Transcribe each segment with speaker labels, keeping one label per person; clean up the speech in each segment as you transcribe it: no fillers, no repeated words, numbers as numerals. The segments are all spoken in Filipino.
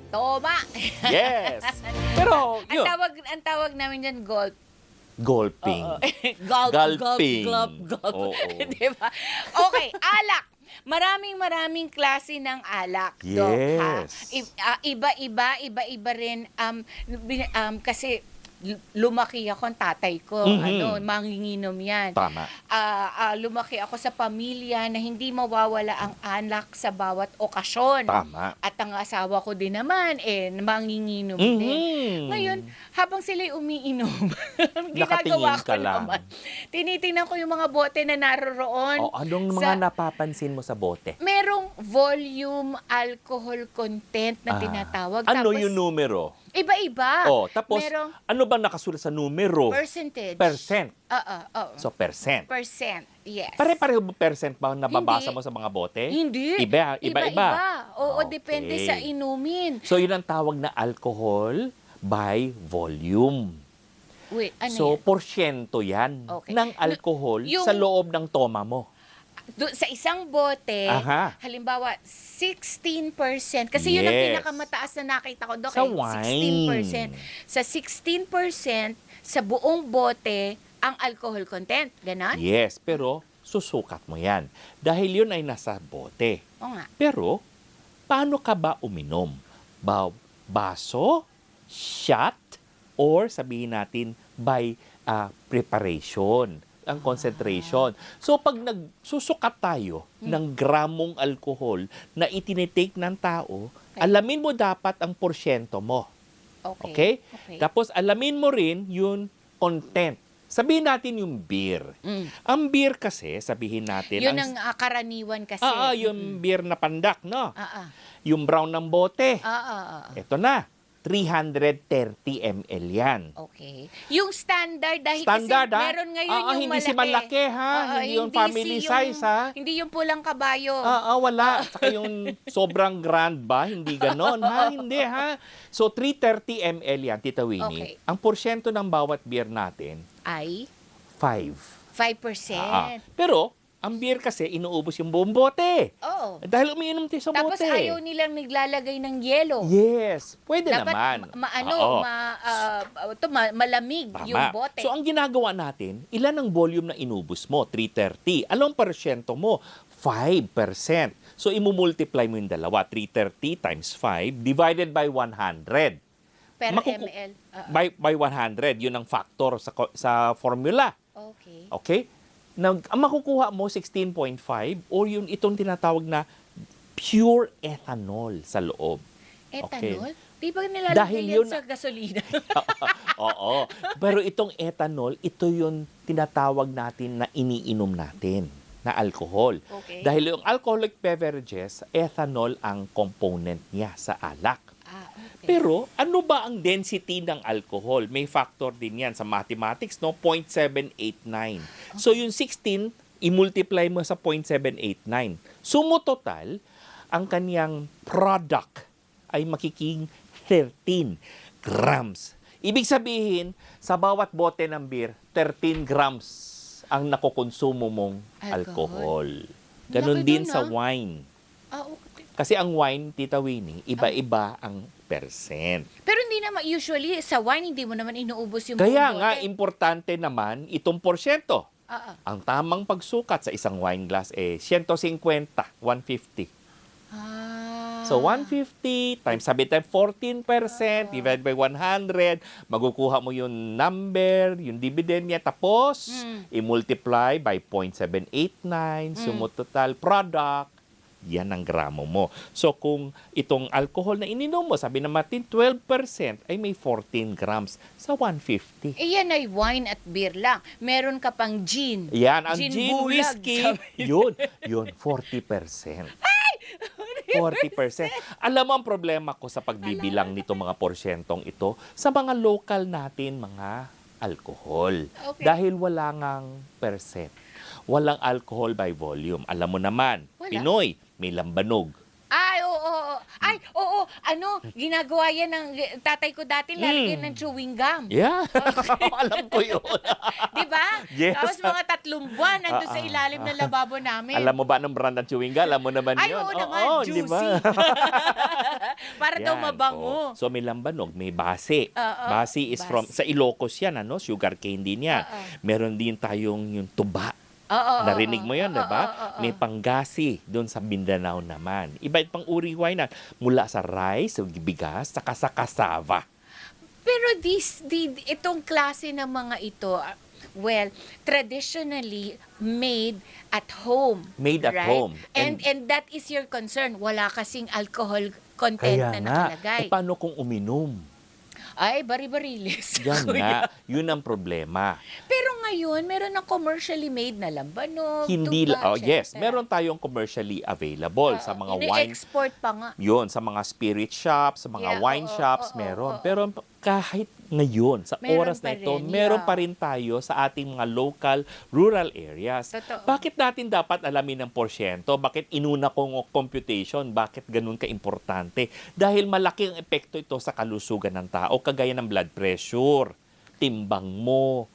Speaker 1: Toma!
Speaker 2: Yes! Pero,
Speaker 1: Ang
Speaker 2: yun.
Speaker 1: tawag namin yan, golf.
Speaker 2: Gulping.
Speaker 1: Oo. Gulp,
Speaker 2: Gulping.
Speaker 1: gulp, gulp.
Speaker 2: Oo.
Speaker 1: Diba? Okay, alak. Maraming klase ng alak. Dok, ha?
Speaker 2: Yes.
Speaker 1: Iba-iba rin. Kasi lumaki ako, ang tatay ko, manginginom yan.
Speaker 2: Tama.
Speaker 1: Lumaki ako sa pamilya na hindi mawawala ang alak sa bawat okasyon.
Speaker 2: Tama.
Speaker 1: At ang asawa ko din naman, manginginom din. Ngayon, habang sila'y umiinom, ginagawa
Speaker 2: Nakatingin
Speaker 1: ko
Speaker 2: ka lang.
Speaker 1: naman. Tinitingnan ko yung mga bote na naroroon.
Speaker 2: O, anong mga napapansin mo sa bote?
Speaker 1: Merong volume alcohol content na tinatawag.
Speaker 2: Ano
Speaker 1: Tapos,
Speaker 2: yung numero?
Speaker 1: iba-iba.
Speaker 2: Tapos,
Speaker 1: Merong
Speaker 2: ano bang nakasulat sa numero?
Speaker 1: percentage.
Speaker 2: Percent.
Speaker 1: Oo.
Speaker 2: So, percent.
Speaker 1: Percent, yes.
Speaker 2: Pare-pareho ba percent ba ang nababasa
Speaker 1: Hindi.
Speaker 2: mo sa mga bote?
Speaker 1: Hindi.
Speaker 2: Iba-iba.
Speaker 1: Oo,
Speaker 2: Okay.
Speaker 1: depende sa inumin.
Speaker 2: So, yun ang tawag na alcohol by volume.
Speaker 1: Wait, ano
Speaker 2: So,
Speaker 1: yan?
Speaker 2: porsyento yan
Speaker 1: Okay.
Speaker 2: ng alcohol
Speaker 1: Yung-
Speaker 2: sa loob ng toma mo.
Speaker 1: Sa isang bote,
Speaker 2: Aha.
Speaker 1: halimbawa, 16%. Kasi yun ang
Speaker 2: Yes.
Speaker 1: pinakamataas na nakita ko, Dok.
Speaker 2: Sa
Speaker 1: 16%. Sa 16%, sa buong bote, ang alcohol content. Ganon?
Speaker 2: Yes, pero susukat mo yan. Dahil yun ay nasa bote.
Speaker 1: Oo nga.
Speaker 2: Pero, paano ka ba uminom? Baso, shot, or sabihin natin by preparation, ang concentration. So, pag nagsusukat tayo ng gramong alcohol na itinitake ng tao, alamin mo dapat ang porsyento mo. Okay? Tapos, alamin mo rin yung content. Sabihin natin yung beer. Ang beer kasi, sabihin natin...
Speaker 1: Yun ang karaniwan kasi.
Speaker 2: yung beer na pandak, no?
Speaker 1: Ah.
Speaker 2: Yung brown ng bote.
Speaker 1: Ah.
Speaker 2: Ito na, 330 ml yan.
Speaker 1: Okay. Yung standard, dahil
Speaker 2: Standard,
Speaker 1: kasi
Speaker 2: ha?
Speaker 1: meron ngayon yung
Speaker 2: hindi si malaki, ha? Hindi yung family size, ha?
Speaker 1: Hindi yung pulang kabayo.
Speaker 2: Wala. Saka yung sobrang grand ba? Hindi ganon, ha? Hindi, ha? So, 330 ml yan, Tita Winnie.
Speaker 1: Okay.
Speaker 2: Ang porsyento ng bawat beer natin,
Speaker 1: Ay?
Speaker 2: 5.
Speaker 1: 5%.
Speaker 2: Pero, ang beer kasi, inuubos yung buong bote.
Speaker 1: Oo.
Speaker 2: Dahil umiinom tayo sa
Speaker 1: Tapos
Speaker 2: bote.
Speaker 1: ayaw nilang naglalagay ng yelo.
Speaker 2: Yes, pwede
Speaker 1: Dapat
Speaker 2: naman. Oo.
Speaker 1: malamig
Speaker 2: Tama.
Speaker 1: yung bote.
Speaker 2: So, ang ginagawa natin, ilan ang volume na inubos mo? 330. Anong porsyento mo? 5%. So, imumultiply mo yung dalawa. 330 times 5 divided by 100.
Speaker 1: per
Speaker 2: Makuku-
Speaker 1: ml.
Speaker 2: By 100. Yun ang factor sa formula.
Speaker 1: Okay.
Speaker 2: Okay? Ang makukuha mo, 16.5 or yung itong tinatawag na pure ethanol sa loob.
Speaker 1: Ethanol? Di ba nilalagay
Speaker 2: Dahil
Speaker 1: yan
Speaker 2: yun-
Speaker 1: sa gasolina?
Speaker 2: Oo. Pero itong ethanol, ito yung tinatawag natin na iniinom natin na alcohol.
Speaker 1: Okay.
Speaker 2: Dahil yung alcoholic beverages, ethanol ang component niya sa alak.
Speaker 1: Okay.
Speaker 2: Pero ano ba ang density ng alcohol? May factor din yan sa mathematics, no? 0.789. So yung 16, i-multiply mo sa 0.789. Sumo total, ang kanyang product ay makiking 13 grams. Ibig sabihin, sa bawat bote ng beer, 13 grams ang nakukonsumo mong alcohol. Ganon
Speaker 1: Laki
Speaker 2: din
Speaker 1: dun,
Speaker 2: sa
Speaker 1: ah.
Speaker 2: wine.
Speaker 1: Okay.
Speaker 2: Kasi ang wine, Tita Winnie, iba-iba ang percent.
Speaker 1: Pero hindi naman, usually, sa wine, hindi mo naman inuubos yung
Speaker 2: Kaya
Speaker 1: buong
Speaker 2: nga,
Speaker 1: bote.
Speaker 2: importante naman itong porsyento. Ang tamang pagsukat sa isang wine glass 150, 150. So, 150 times, sabi tayo, 14% divided by 100, magukuha mo yung number, yung dividend niya, tapos, i-multiply by 0.789, sumo total product, yan ang gramo mo. So, kung itong alcohol na ininom mo, sabi na natin 12%, ay may 14 grams sa 150.
Speaker 1: Yan ay wine at beer lang. Meron ka pang gin.
Speaker 2: Yan, ang
Speaker 1: Gin
Speaker 2: gin
Speaker 1: bulag,
Speaker 2: whiskey,
Speaker 1: sabi.
Speaker 2: yun, 40%. 40%. Alam mo ang problema ko sa pagbibilang nito mga porsyentong ito sa mga local natin, mga alcohol.
Speaker 1: Okay.
Speaker 2: Dahil wala ngang percent. Walang alcohol by volume. Alam mo naman,
Speaker 1: Wala.
Speaker 2: Pinoy, may lambanog.
Speaker 1: Ay, oo. Ay, oo, ginagawa yan ng tatay ko dati, lalagyan ng chewing gum.
Speaker 2: Yeah. Alam ko yun.
Speaker 1: Di ba?
Speaker 2: Yes.
Speaker 1: Tapos mga 3 buwan, nandun sa ilalim ng lababo namin.
Speaker 2: Alam mo ba anong brand ng chewing gum? Alam mo naman
Speaker 1: Ay,
Speaker 2: yun.
Speaker 1: oo naman,
Speaker 2: di ba?
Speaker 1: juicy. Para daw
Speaker 2: Yan,
Speaker 1: mabango.
Speaker 2: So may lambanog, may basi. Basi is from, sa Ilocos yan, sugar cane din yan. Meron din tayong yung tuba. Narinig mo yun, diba? May panggasi doon sa Mindanao naman. Iba pang uri wine na mula sa rice, sa bigas, saka sa cassava.
Speaker 1: Pero itong klase ng mga ito, well, traditionally made at home.
Speaker 2: Made at
Speaker 1: right?
Speaker 2: home.
Speaker 1: And that is your concern. Wala kasing alcohol content na nakalagay.
Speaker 2: Paano kung uminom?
Speaker 1: Ay, bari-barilis.
Speaker 2: Yan nga. Yun ang problema.
Speaker 1: Pero ngayon, meron ng commercially made na lambanog,
Speaker 2: Hindi
Speaker 1: tuba,
Speaker 2: yes, meron tayong commercially available sa mga wine.
Speaker 1: Ine-export pa nga.
Speaker 2: Yun, sa mga spirit shops, sa mga wine shops, meron. Pero kahit ngayon, sa
Speaker 1: Meron
Speaker 2: oras
Speaker 1: pa
Speaker 2: na ito,
Speaker 1: rin,
Speaker 2: meron pa rin tayo sa ating mga local, rural areas.
Speaker 1: Totoo.
Speaker 2: Bakit natin dapat alamin ng porsyento? Bakit inuna kong computation? Bakit ganun ka-importante? Dahil malaki ang epekto ito sa kalusugan ng tao, kagaya ng blood pressure, timbang mo,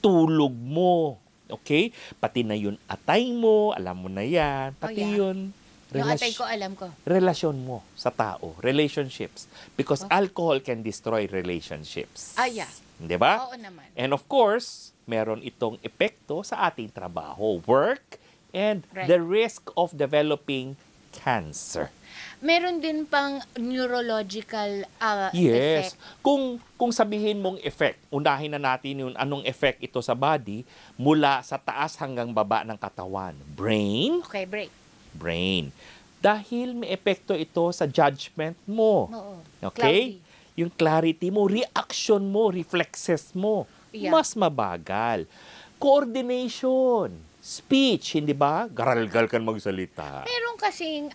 Speaker 2: tulog mo, okay? Pati na yun atay mo, alam mo na yan. Pati yun,
Speaker 1: Yung atay ko, alam ko.
Speaker 2: relasyon mo sa tao, relationships. Because alcohol can destroy relationships.
Speaker 1: Yeah.
Speaker 2: Di ba?
Speaker 1: Oo naman.
Speaker 2: And of course, meron itong epekto sa ating trabaho, work, and
Speaker 1: Right.
Speaker 2: the risk of developing cancer.
Speaker 1: Meron din pang neurological
Speaker 2: Yes.
Speaker 1: effect.
Speaker 2: Kung sabihin mong effect, unahin na natin yung anong effect ito sa body mula sa taas hanggang baba ng katawan. Brain,
Speaker 1: Okay, break.
Speaker 2: brain. Dahil may epekto ito sa judgment mo.
Speaker 1: Oo.
Speaker 2: Okay? Yung clarity mo, reaction mo, reflexes mo,
Speaker 1: Yeah.
Speaker 2: mas mabagal. Coordination, speech, hindi ba? Garalgal kan magsalita.
Speaker 1: Meron kasing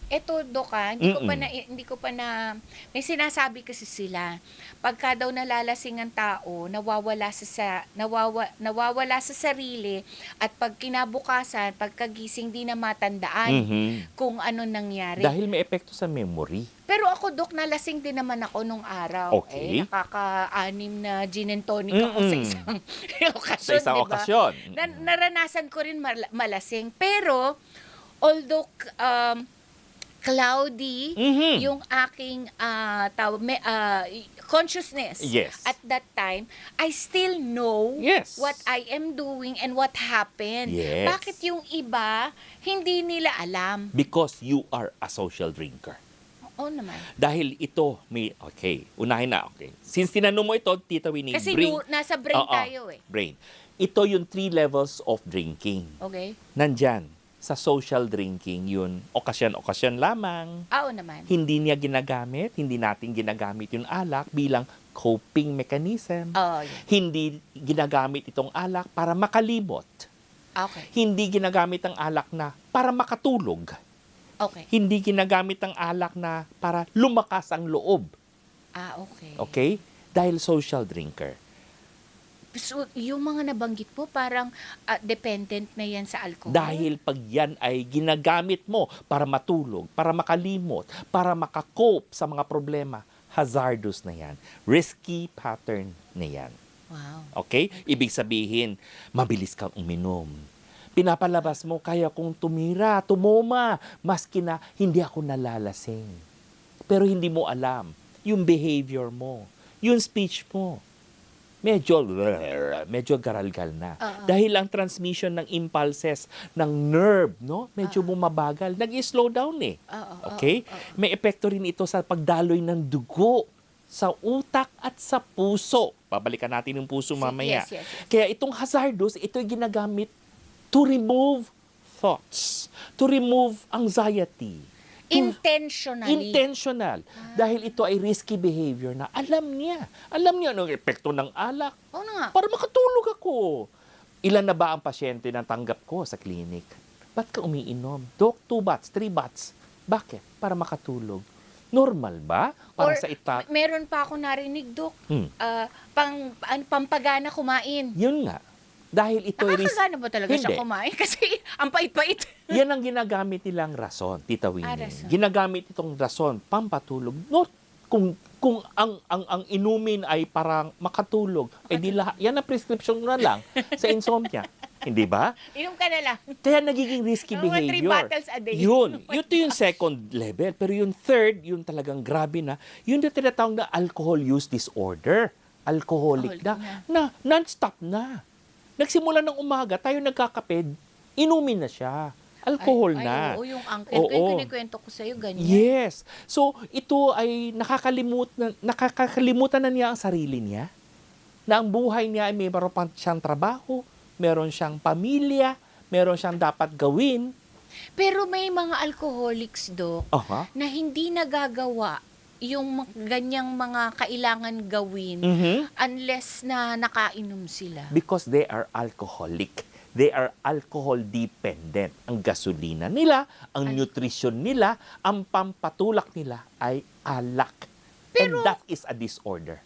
Speaker 1: eto Doka, hindi ko pa na may sinasabi kasi sila. Pagka daw nalalasing ang tao, nawawala sa sarili at pag kinabukasan, pagkagising di na matandaan kung ano nangyari.
Speaker 2: Dahil may epekto sa memory.
Speaker 1: Pero ako, Dok, nalasing din naman ako nung araw.
Speaker 2: Okay.
Speaker 1: Nakaka-anim na gin and tonic ako sa isang okasyon,
Speaker 2: Sa isang
Speaker 1: diba?
Speaker 2: okasyon.
Speaker 1: Naranasan ko rin malasing. Pero, although cloudy yung aking consciousness
Speaker 2: Yes.
Speaker 1: at that time, I still know
Speaker 2: Yes.
Speaker 1: what I am doing and what happened.
Speaker 2: Yes.
Speaker 1: Bakit yung iba, hindi nila alam?
Speaker 2: Because you are a social drinker.
Speaker 1: Oo naman.
Speaker 2: Dahil ito, unahin na, Since tinanong mo ito, Tita Winnie,
Speaker 1: Kasi
Speaker 2: brain.
Speaker 1: nasa brain tayo eh.
Speaker 2: Brain. Ito yung 3 levels of drinking.
Speaker 1: Okay?
Speaker 2: Nandyan, sa social drinking, yun, okasyon-okasyon lamang.
Speaker 1: Oo naman.
Speaker 2: Hindi natin ginagamit yung alak bilang coping mechanism.
Speaker 1: Oh, yeah.
Speaker 2: Hindi ginagamit itong alak para makalimot.
Speaker 1: Okay.
Speaker 2: Hindi ginagamit ang alak na para makatulog.
Speaker 1: Okay.
Speaker 2: Hindi ginagamit ang alak na para lumakas ang loob.
Speaker 1: Okay.
Speaker 2: Okay? Dahil social drinker.
Speaker 1: So, yung mga nabanggit po, parang dependent na yan sa alcohol.
Speaker 2: Dahil pag yan ay ginagamit mo para matulog, para makalimot, para makakope sa mga problema, hazardous na yan. Risky pattern na yan.
Speaker 1: Wow.
Speaker 2: Okay? Ibig sabihin, mabilis kang uminom. Pinapalabas mo, kaya kong tumuma, maski na hindi ako nalalasing. Pero hindi mo alam yung behavior mo, yung speech mo. Medyo garalgal na. Dahil ang transmission ng impulses ng nerve, medyo bumabagal. Nag-slow down eh. Okay? May epekto rin ito sa pagdaloy ng dugo sa utak at sa puso. Babalikan natin yung puso mamaya.
Speaker 1: Yes.
Speaker 2: Kaya itong hazardous, ito'y ginagamit to remove thoughts, to remove anxiety. Intentional. Dahil ito ay risky behavior na alam niya. Alam niya anong epekto ng alak.
Speaker 1: Oo nga.
Speaker 2: Para makatulog ako. Ilan na ba ang pasyente na tanggap ko sa clinic? Ba't ka umiinom? Doc, 2 bats, 3 bats. Bakit? Para makatulog. Normal ba? Para sa
Speaker 1: meron pa ako narinig, Dok. Pampagana kumain.
Speaker 2: Yun nga. Dahil ito
Speaker 1: Nakakagana ba talaga siya kumain? Kasi ang pait-pait.
Speaker 2: Yan ang ginagamit nilang rason, Tita Winnie.
Speaker 1: Rason.
Speaker 2: Ginagamit itong rason, pampatulog. Not kung ang inumin ay parang makatulog, di lahat, yan ang prescription na lang sa insomnia. Hindi ba?
Speaker 1: Inom ka na lang.
Speaker 2: Kaya nagiging risky
Speaker 1: Mga 3
Speaker 2: behavior.
Speaker 1: bottles a day.
Speaker 2: Yun yung second level. Pero yung third, yung talagang grabe na, yun yung tinatawag na alcohol use disorder. Alcoholic na non-stop na. Nagsimula ng umaga, tayo nagkakapid, inumin na siya. Alcohol na.
Speaker 1: Oo, yung uncle ko, yung kinikwento ko sa'yo, ganyan.
Speaker 2: Yes. So, ito ay nakakalimutan na niya ang sarili niya, na ang buhay niya ay may meron pa siyang trabaho, meron siyang pamilya, meron siyang dapat gawin.
Speaker 1: Pero may mga alcoholics, Dok, na hindi nagagawa yung ganyang mga kailangan gawin unless na nakainom sila.
Speaker 2: Because they are alcoholic. They are alcohol dependent. Ang gasolina nila, ang nutrition nila, ang pampatulak nila ay alak. And that is a disorder.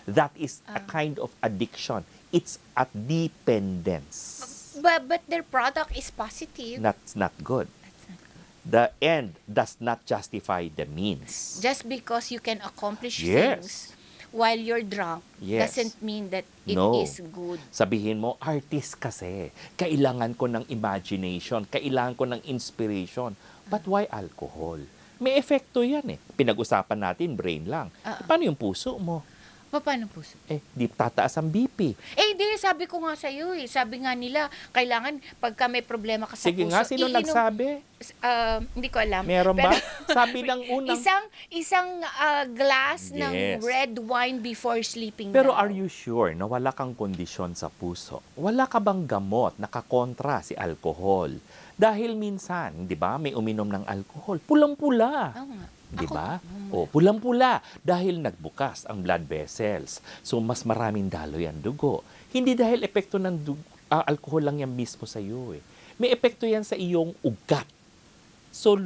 Speaker 2: That is a kind of addiction. It's a dependence.
Speaker 1: But their product is positive.
Speaker 2: That's not good. The end does not justify the means.
Speaker 1: Just because you can accomplish things while you're drunk doesn't mean that it is good.
Speaker 2: Sabihin mo, artist kasi. Kailangan ko ng imagination. Kailangan ko ng inspiration. But why alcohol? May epekto yan eh. Pinag-usapan natin, brain lang. Paano yung puso mo?
Speaker 1: Paano po?
Speaker 2: Di tataas ang BP.
Speaker 1: Hindi, sabi ko nga sa'yo sabi nga nila, kailangan pagka may problema ka sa
Speaker 2: Sige
Speaker 1: puso.
Speaker 2: Nga, sino nagsabi?
Speaker 1: Hindi ko alam.
Speaker 2: Meron ba? Sabi ng unang...
Speaker 1: Isang glass ng red wine before sleeping.
Speaker 2: Pero are you sure na wala kang kondisyon sa puso? Wala ka bang gamot na kakontra si alcohol? Dahil minsan, di ba, may uminom ng alcohol, pulang-pula.
Speaker 1: Oo nga.
Speaker 2: Di ba? Pulang-pula dahil nagbukas ang blood vessels. So, mas maraming daloy ang dugo. Hindi dahil epekto ng alcohol lang yan mismo sa iyo eh. May epekto yan sa iyong ugat. So,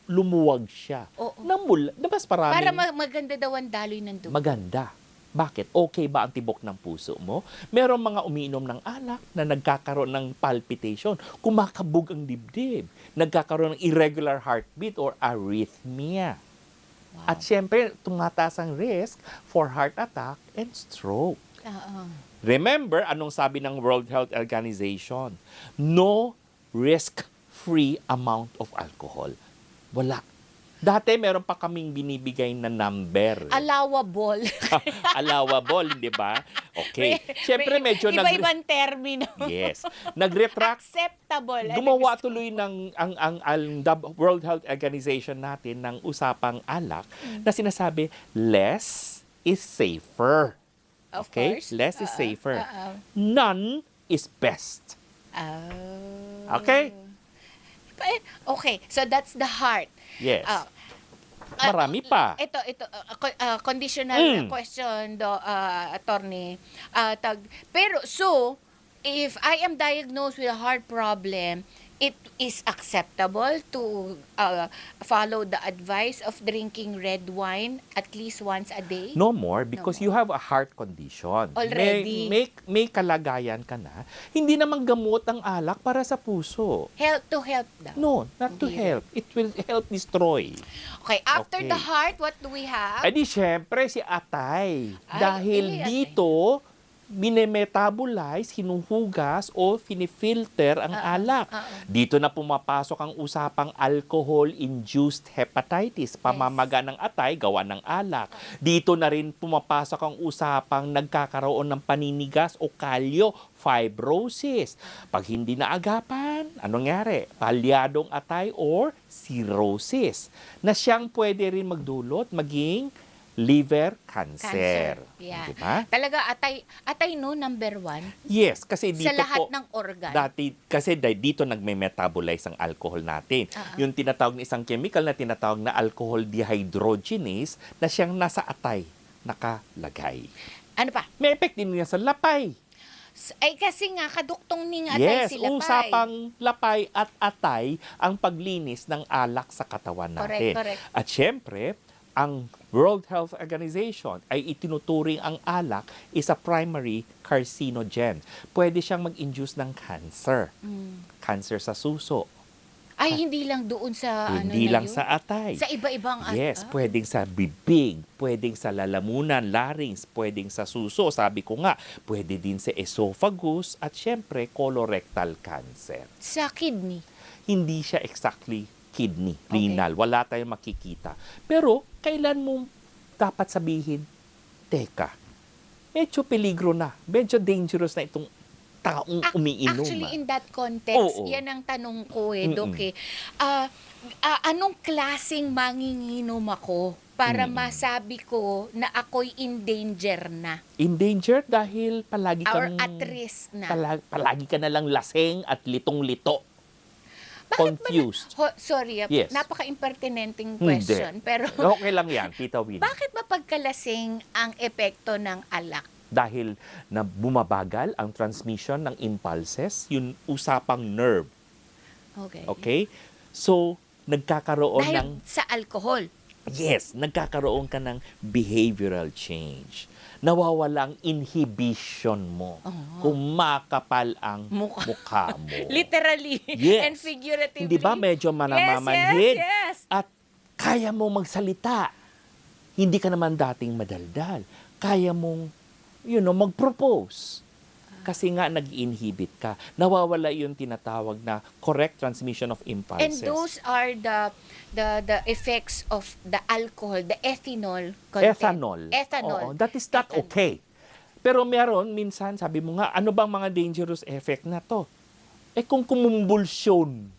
Speaker 2: lumuwag siya. Mas maraming...
Speaker 1: Para maganda daw ang daloy ng dugo.
Speaker 2: Maganda. Bakit? Okay ba ang tibok ng puso mo? Merong mga umiinom ng alak na nagkakaroon ng palpitation, kumakabog ang dibdib, nagkakaroon ng irregular heartbeat or arrhythmia. Wow. At syempre, tumataas ang risk for heart attack and stroke. Remember, anong sabi ng World Health Organization? No risk-free amount of alcohol. Wala. Dati, meron pa kaming binibigay na number.
Speaker 1: Allowable.
Speaker 2: Allowable, di ba? Okay. Siyempre, medyo
Speaker 1: iba-ibang termino.
Speaker 2: Yes. Nag-retract.
Speaker 1: Acceptable.
Speaker 2: Gumawa tuloy ng ang World Health Organization natin ng usapang alak na sinasabi, less is safer.
Speaker 1: Of
Speaker 2: course. Less is safer. None is best. Okay?
Speaker 1: Okay. So, that's the heart.
Speaker 2: Yes. Marami pa.
Speaker 1: Ito conditional question attorney. Pero so if I am diagnosed with a heart problem, it is acceptable to follow the advice of drinking red wine at least once a day?
Speaker 2: No more because you have a heart condition.
Speaker 1: Already.
Speaker 2: May kalagayan ka na. Hindi naman gamot ang alak para sa puso.
Speaker 1: Help to help daw.
Speaker 2: No, not to help. It will help destroy.
Speaker 1: Okay, after the heart, what do we have?
Speaker 2: Di syempre si atay. Dahil dito, minemetabolize, hinuhugas o finifilter ang alak. Dito na pumapasok ang usapang alcohol-induced hepatitis, pamamaga ng atay, gawa ng alak. Dito na rin pumapasok ang usapang nagkakaroon ng paninigas o kalyo, fibrosis. Pag hindi naagapan, anong nangyari? Palyadong atay or cirrhosis na siyang pwede rin magdulot maging liver cancer.
Speaker 1: Yeah.
Speaker 2: Diba?
Speaker 1: Talaga, atay no, number 1?
Speaker 2: Yes, kasi dito
Speaker 1: sa lahat
Speaker 2: po,
Speaker 1: ng organ.
Speaker 2: Kasi dito nagme-metabolize ang alcohol natin. Yung tinatawag na isang chemical na tinatawag na alcohol dehydrogenase na siyang nasa atay nakalagay.
Speaker 1: Ano pa?
Speaker 2: May effect din niya sa lapay.
Speaker 1: Ay kasi nga, kaduktong ning atay si lapay.
Speaker 2: Yes, usapang lapay at atay ang paglinis ng alak sa katawan natin.
Speaker 1: Correct.
Speaker 2: At syempre, ang World Health Organization ay itinuturing ang alak is a primary carcinogen. Pwede siyang mag-induce ng cancer. Cancer sa suso.
Speaker 1: Ay, hindi lang doon sa
Speaker 2: Hindi
Speaker 1: ano na
Speaker 2: lang
Speaker 1: yun?
Speaker 2: sa atay.
Speaker 1: Sa iba-ibang
Speaker 2: Yes, pwedeng sa bibig, pwedeng sa lalamunan, larynx, pwedeng sa suso. Sabi ko nga, pwede din sa esophagus at syempre colorectal cancer.
Speaker 1: Sa kidney.
Speaker 2: Hindi siya exactly kidney, renal. Wala tayong makikita. Pero, kailan mo dapat sabihin, teka, medyo peligro na, medyo dangerous na itong taong umiinom.
Speaker 1: Actually, in that context,
Speaker 2: Oo.
Speaker 1: yan ang tanong ko Doc. Anong klaseng manginginom ako para masabi ko na ako'y in danger na?
Speaker 2: In danger dahil palagi
Speaker 1: Or
Speaker 2: kang...
Speaker 1: at risk na?
Speaker 2: palagi ka na lang laseng at litong-lito.
Speaker 1: Bakit
Speaker 2: Confused.
Speaker 1: sorry,
Speaker 2: Yes.
Speaker 1: napaka-impertinenting question. Pero
Speaker 2: Okay lang yan, Tita Winnie.
Speaker 1: bakit ba pagkalasing ang epekto ng alak?
Speaker 2: Dahil na bumabagal ang transmission ng impulses, yun usapang nerve. Okay? So, nagkakaroon
Speaker 1: Dahil
Speaker 2: ng...
Speaker 1: sa alcohol.
Speaker 2: Yes, nagkakaroon ka ng behavioral change. Nawawala ang inhibition mo. Kung makapal ang mukha mo.
Speaker 1: Literally
Speaker 2: Yes.
Speaker 1: and figuratively.
Speaker 2: Hindi ba medyo manamamanhid?
Speaker 1: Yes.
Speaker 2: At kaya mo magsalita. Hindi ka naman dating madaldal. Kaya mong, mag-propose. Kasi nga nag-inhibit ka. Nawawala yung tinatawag na correct transmission of impulses.
Speaker 1: And those are the effects of the alcohol, the ethanol content.
Speaker 2: Ethanol. Oo, that is not okay. Pero meron, minsan, sabi mo nga, ano bang mga dangerous effect na to? Kung kumumbulsyon,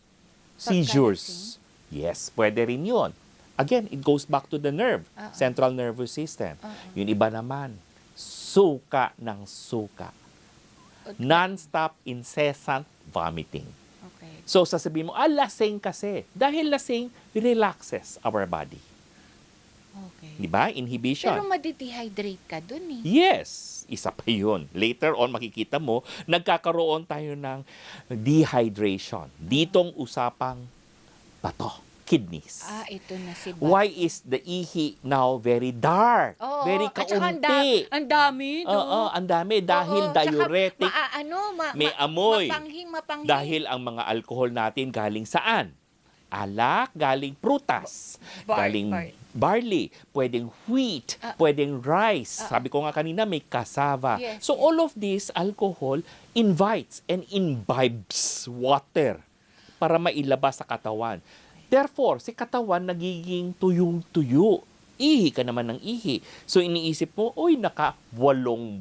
Speaker 2: seizures. Yes, pwede rin yun. Again, it goes back to the nerve, central nervous system. Yung iba naman, suka ng suka. Non-stop, incessant vomiting.
Speaker 1: Okay.
Speaker 2: So, sasabihin mo, lasing kasi. Dahil lasing, relaxes our body.
Speaker 1: Okay.
Speaker 2: Di ba? Inhibition.
Speaker 1: Pero madi-dehydrate ka dun eh.
Speaker 2: Yes, isa pa yun. Later on, makikita mo, nagkakaroon tayo ng dehydration. Ditong usapang bato, kidneys.
Speaker 1: Ito na si Bat.
Speaker 2: Why is the ihi now very dark? Very
Speaker 1: At saka
Speaker 2: kaunti?
Speaker 1: ang dami.
Speaker 2: Oo, ang dami. Dahil
Speaker 1: tsaka
Speaker 2: diuretic, may amoy.
Speaker 1: Mapanghing.
Speaker 2: Dahil ang mga alcohol natin galing saan? Alak, galing prutas, galing barley, pwedeng wheat, pwedeng rice. Sabi ko nga kanina, may cassava.
Speaker 1: Yes,
Speaker 2: So all of this alcohol invites and imbibes water para mailabas sa katawan. Therefore, si katawan nagiging tuyong-tuyo. Ihi ka naman ng ihi. So iniisip mo, naka-8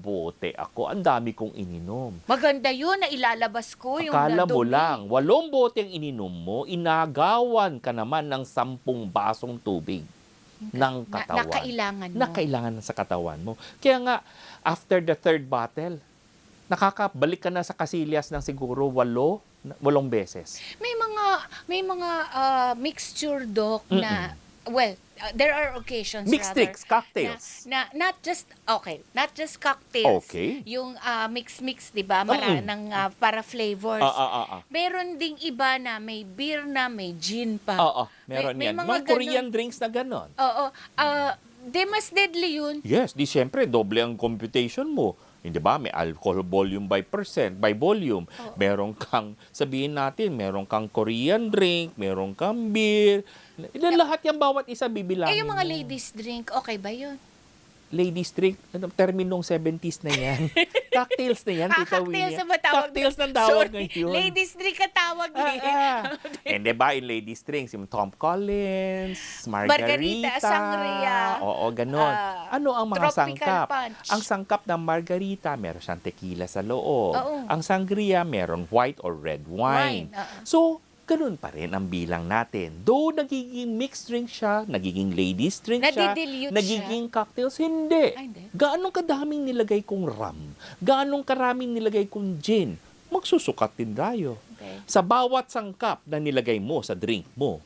Speaker 2: bote ako. Ang dami kong ininom.
Speaker 1: Maganda yun na ilalabas ko yung
Speaker 2: Akala mo
Speaker 1: nadumi.
Speaker 2: lang, 8 bote ang ininom mo, inagawan ka naman ng 10 basong tubig ng katawan.
Speaker 1: Nakailangan mo.
Speaker 2: Nakailangan sa katawan mo. Kaya nga, after the 3rd bottle, nakakabalik ka na sa kasilyas ng siguro 8 beses.
Speaker 1: May mga mixture doc na there are occasions
Speaker 2: Mixed
Speaker 1: rather
Speaker 2: drinks, cocktails.
Speaker 1: na not just cocktails.
Speaker 2: Okay.
Speaker 1: Yung mix 'di ba? Ng para flavors. Meron ding iba na may beer na may gin pa.
Speaker 2: Meron
Speaker 1: may
Speaker 2: yan.
Speaker 1: mga
Speaker 2: Mga Korean drinks na ganon.
Speaker 1: Oo. Di mas deadly yun.
Speaker 2: Yes, di siyempre, doble ang computation mo. Hindi ba? May alcohol volume by volume. Meron kang, sabihin natin, meron kang Korean drink, meron kang beer. Lahat yan, bawat isa bibilangin
Speaker 1: Yung mga
Speaker 2: mo.
Speaker 1: ladies drink, okay ba yun?
Speaker 2: Ladies drink, terminong 70s na yan. Cocktails na yan, Tita
Speaker 1: Cocktails
Speaker 2: Winnie.
Speaker 1: na ba tawag?
Speaker 2: Cocktails na tawag ngayon.
Speaker 1: Ladies drink ka tawag eh.
Speaker 2: Hindi ba, in ladies drinks, yung Tom Collins, Margarita,
Speaker 1: sangria.
Speaker 2: Oo, ganon. Ano ang mga
Speaker 1: tropical
Speaker 2: sangkap?
Speaker 1: punch.
Speaker 2: Ang sangkap ng margarita, meron siyang tequila sa loob.
Speaker 1: Oo.
Speaker 2: Ang sangria, meron white or red wine. So, ganun pa rin ang bilang natin. Though nagiging mixed drink siya, nagiging ladies drink siya,
Speaker 1: Nadidilute
Speaker 2: nagiging cocktails, hindi.
Speaker 1: Hindi.
Speaker 2: Gaanong kadaming nilagay kong rum? Gaanong karaming nilagay kong gin? Magsusukat din tayo.
Speaker 1: Okay.
Speaker 2: Sa bawat sangkap na nilagay mo sa drink mo,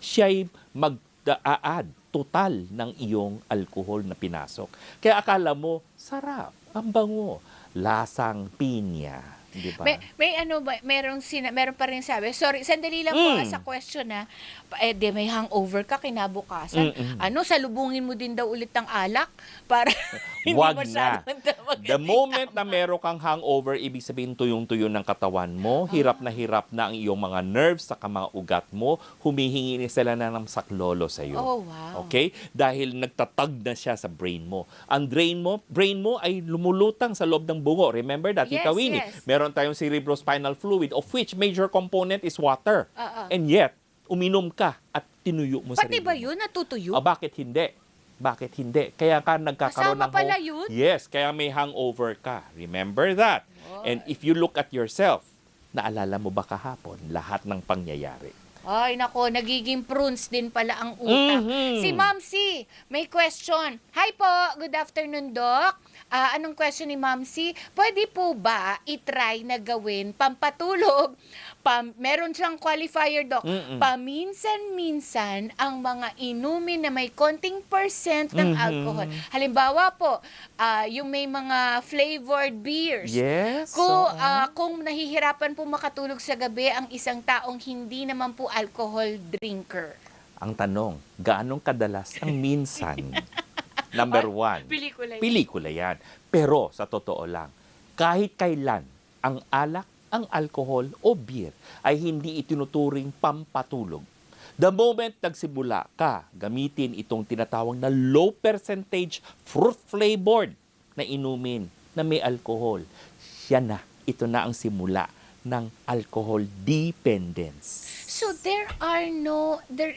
Speaker 2: siya'y mag-add total ng iyong alkohol na pinasok. Kaya akala mo, sarap, ang bango, lasang pinya. Di ba?
Speaker 1: May ano ba, meron pa rin sabi, sorry, sandali lang po sa question may hangover ka kinabukasan. Salubungin mo din daw ulit ng alak para hindi
Speaker 2: Wag
Speaker 1: masyadong
Speaker 2: The moment na meron kang hangover, ibig sabihin tuyong-tuyo ng katawan mo, hirap na ang iyong mga nerves sa mga ugat mo, humihingi ni sila na ng saklolo sa iyo.
Speaker 1: Oh, wow.
Speaker 2: Okay? Dahil nagtatag na siya sa brain mo. Ang brain mo ay lumulutang sa loob ng bungo. Remember that,
Speaker 1: Yes,
Speaker 2: Tita Winnie?
Speaker 1: yes.
Speaker 2: Meron tayong cerebrospinal fluid of which major component is water. And yet, uminom ka at tinuyo mo
Speaker 1: Pati
Speaker 2: sarili
Speaker 1: ba
Speaker 2: mo.
Speaker 1: yun natutuyo?
Speaker 2: Bakit hindi? Bakit hindi? Kaya ka nagkakaroon
Speaker 1: Kasama
Speaker 2: ng
Speaker 1: pala yun?
Speaker 2: Yes, kaya may hangover ka. Remember that. And if you look at yourself, naalala mo ba kahapon lahat ng pangyayari?
Speaker 1: Ay, nako, nagiging prunes din pala ang utak. Si Ma'am C, may question. Hi po, good afternoon, Doc. Anong question ni Ma'am C? Pwede po ba itry na gawin pampatulog? Meron siyang qualifier, Doc. Paminsan-minsan ang mga inumin na may konting percent ng alcohol. Halimbawa po, yung may mga flavored beers.
Speaker 2: Yes.
Speaker 1: Kung nahihirapan po makatulog sa gabi ang isang taong hindi naman po alcohol drinker.
Speaker 2: Ang tanong, gaanong kadalas ang minsan? Number one, pelikula yan. Pero sa totoo lang, kahit kailan ang alak, ang alcohol o beer ay hindi itinuturing pampatulog. The moment nagsimula ka gamitin itong tinatawag na low percentage fruit flavored na inumin na may alcohol, ito na ang simula ng alcohol dependence.
Speaker 1: So there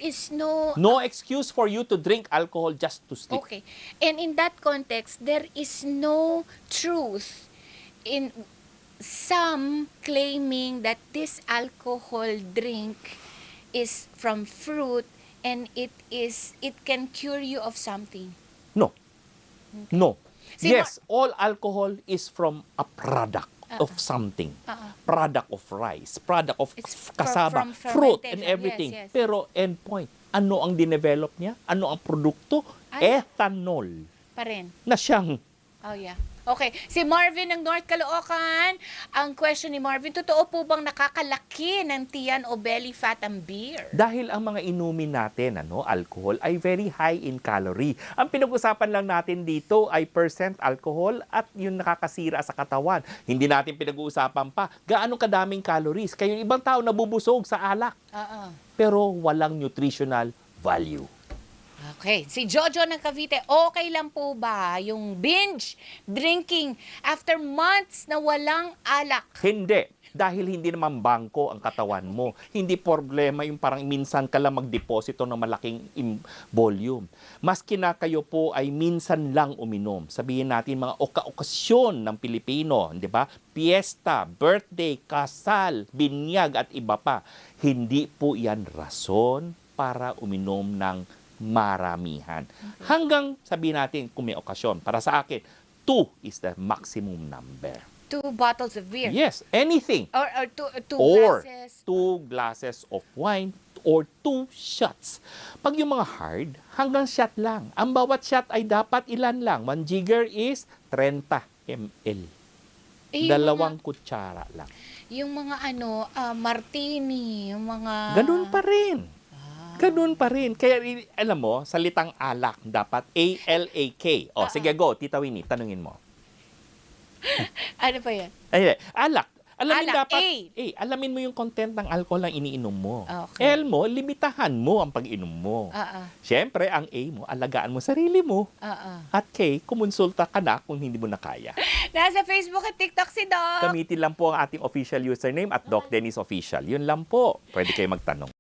Speaker 1: is no...
Speaker 2: No excuse for you to drink alcohol just to sleep.
Speaker 1: Okay. And in that context, there is no truth in some claiming that this alcohol drink is from fruit and it can cure you of something.
Speaker 2: No. No. Yes, all alcohol is from a product of something. Product of rice, product of cassava,
Speaker 1: from
Speaker 2: fruit
Speaker 1: fermentation.
Speaker 2: and everything.
Speaker 1: Yes, yes.
Speaker 2: Pero endpoint, ano ang dinevelop niya? Ano ang produkto? Ethanol.
Speaker 1: Pa rin.
Speaker 2: Na siyang
Speaker 1: Oh, yeah. Okay. Si Marvin ng North Caloocan, ang question ni Marvin, totoo po bang nakakalaki ng tiyan o belly fat ang beer?
Speaker 2: dahil ang mga inumin natin, alcohol, ay very high in calorie. Ang pinag-usapan lang natin dito ay percent alcohol at yung nakakasira sa katawan. Hindi natin pinag-uusapan pa gaano kadaming calories. Kaya yung ibang tao nabubusog sa alak. Pero walang nutritional value.
Speaker 1: Okay. Si Jojo ng Cavite, okay lang po ba yung binge drinking after months na walang alak?
Speaker 2: Hindi. Dahil hindi naman bangko ang katawan mo. Hindi problema yung parang minsan ka lang magdeposito ng malaking volume. Maski na kayo po ay minsan lang uminom. Sabihin natin mga okasyon ng Pilipino, di ba? Fiesta, birthday, kasal, binyag at iba pa. Hindi po yan rason para uminom ng maramihan. Hanggang sabihin natin kung may okasyon. Para sa akin, 2 is the maximum number.
Speaker 1: 2 bottles of beer?
Speaker 2: Yes, anything.
Speaker 1: Or two glasses?
Speaker 2: 2 glasses of wine or 2 shots. Pag yung mga hard, hanggang shot lang. Ang bawat shot ay dapat ilan lang. 1 jigger is 30 ml. 2 kutsara lang.
Speaker 1: Yung mga martini, yung mga...
Speaker 2: Ganun pa rin. Ganun pa rin. Kaya, alam mo, salitang alak, dapat A-L-A-K. Sige, go, Tita Winnie, tanungin mo.
Speaker 1: Ano pa yan?
Speaker 2: Ay, alak. Alamin
Speaker 1: Alak,
Speaker 2: dapat,
Speaker 1: A.
Speaker 2: alamin mo yung content ng alcohol na iniinom mo.
Speaker 1: Okay.
Speaker 2: L mo, limitahan mo ang pag-inom mo. Siyempre, ang A mo, alagaan mo sarili mo. At K, kumonsulta ka na kung hindi mo na kaya.
Speaker 1: Nasa Facebook at TikTok si Doc.
Speaker 2: Gamitin lang po ang ating official username at Doc Dennis Official. Yun lang po. Pwede kayo magtanong.